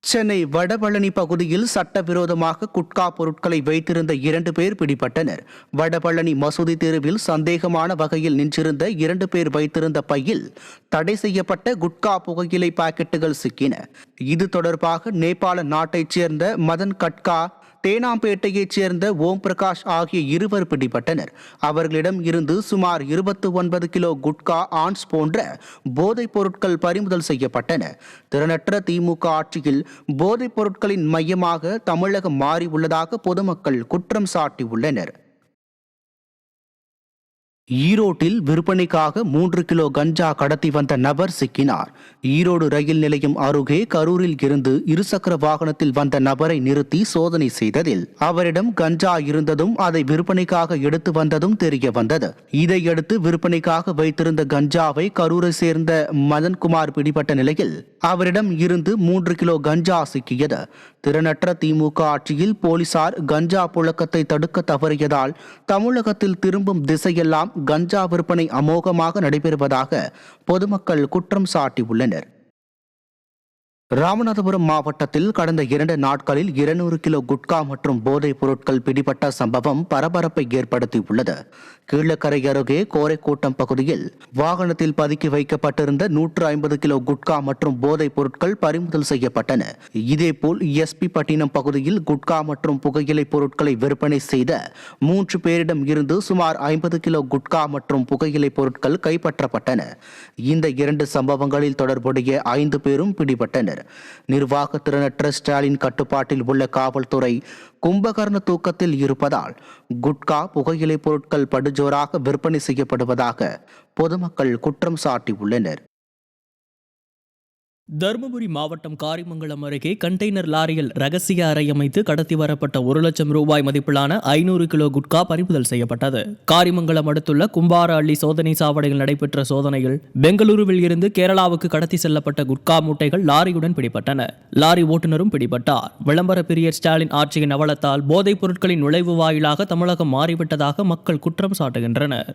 சென்னை வடபழனி பகுதியில் சட்டவிரோதமாக குட்கா பொருட்களை வைத்திருந்த 2 பேர் பிடிபட்டனர். வடபழனி மசூதி தெருவில் சந்தேகமான வகையில் நின்றிருந்த 2 பேர் வைத்திருந்த பையில் தடை செய்யப்பட்ட குட்கா புகையிலை பாக்கெட்டுகள் சிக்கின. இது தொடர்பாக நேபாள நாட்டைச் சேர்ந்த மதன் கட்கா, தேனாம்பேட்டையைச் சேர்ந்த ஓம் பிரகாஷ் ஆகிய 2 பிடிபட்டனர். அவர்களிடம் இருந்து சுமார் 29 கிலோ குட்கா, ஆன்ஸ் போன்ற போதைப் பொருட்கள் பறிமுதல் செய்யப்பட்டன. திறனற்ற திமுக ஆட்சியில் போதைப் பொருட்களின் மையமாக தமிழகம் மாறியுள்ளதாக பொதுமக்கள் குற்றம் சாட்டியுள்ளனர். ஈரோட்டில் விற்பனைக்காக 3 கிலோ கஞ்சா கடத்தி வந்த நபர் சிக்கினார். ஈரோடு ரயில் நிலையம் அருகே கரூரில் இருந்து இருசக்கர வாகனத்தில் வந்த நபரை நிறுத்தி சோதனை செய்ததில் அவரிடம் கஞ்சா இருந்ததும் அதை விற்பனைக்காக எடுத்து வந்ததும் தெரிய வந்தது. இதையடுத்து விற்பனைக்காக வைத்திருந்த கஞ்சாவை கரூரை சேர்ந்த மதன்குமார் பிடிபட்ட நிலையில் அவரிடம் இருந்து 3 கிலோ கஞ்சா சிக்கியது. திறனற்ற திமுக ஆட்சியில் போலீசார் கஞ்சா புழக்கத்தை தடுக்க தவறியதால் தமிழகத்தில் திரும்பும் திசையெல்லாம் கஞ்சா விற்பனை அமோகமாக நடைபெறுவதாக பொதுமக்கள் குற்றம் சாட்டியுள்ளனர். ராமநாதபுரம் மாவட்டத்தில் கடந்த 2 நாட்களில் 200 கிலோ குட்கா மற்றும் போதைப் பொருட்கள் பிடிபட்ட சம்பவம் பரபரப்பை ஏற்படுத்தியுள்ளது. கீழக்கரை அருகே கோரைக்கூட்டம் பகுதியில் வாகனத்தில் பதுக்கி வைக்கப்பட்டிருந்த 150 கிலோ குட்கா மற்றும் போதைப் பொருட்கள் பறிமுதல் செய்யப்பட்டன. இதேபோல் எஸ்பி பட்டினம் பகுதியில் குட்கா மற்றும் புகையிலை பொருட்களை விற்பனை செய்த 3 பேரிடம் இருந்து சுமார் 50 கிலோ குட்கா மற்றும் புகையிலை பொருட்கள் கைப்பற்றப்பட்டன. இந்த 2 சம்பவங்களில் தொடர்புடைய 5 பேரும் பிடிபட்டனர். நிர்வாக திறனற்ற ஸ்டாலின் கட்டுப்பாட்டில் உள்ள காவல்துறை கும்பகர்ண தூக்கத்தில் இருப்பதால் குட்கா, புகையிலை பொருட்கள் படுஜோராக விற்பனை செய்யப்படுவதாக பொதுமக்கள் குற்றம் சாட்டியுள்ளனர். தருமபுரி மாவட்டம் காரிமங்கலம் அருகே கண்டெய்னர் லாரியில் ரகசிய அறை அமைத்து கடத்தி வரப்பட்ட 1 லட்சம் ரூபாய் மதிப்பிலான 500 கிலோ குட்கா பறிமுதல் செய்யப்பட்டது. காரிமங்கலம் அடுத்துள்ள கும்பாரஅள்ளி சோதனை சாவடியில் நடைபெற்ற சோதனையில் பெங்களூருவில் இருந்து கேரளாவுக்கு கடத்தி செல்லப்பட்ட குட்கா மூட்டைகள் லாரியுடன் பிடிபட்டன. லாரி ஓட்டுநரும் பிடிபட்டார். விளம்பர பிரியர் ஸ்டாலின் ஆட்சியின் அவலத்தால் போதைப் பொருட்களின் நுழைவு வாயிலாக தமிழகம் மாறிவிட்டதாக மக்கள் குற்றம் சாட்டுகின்றனர்.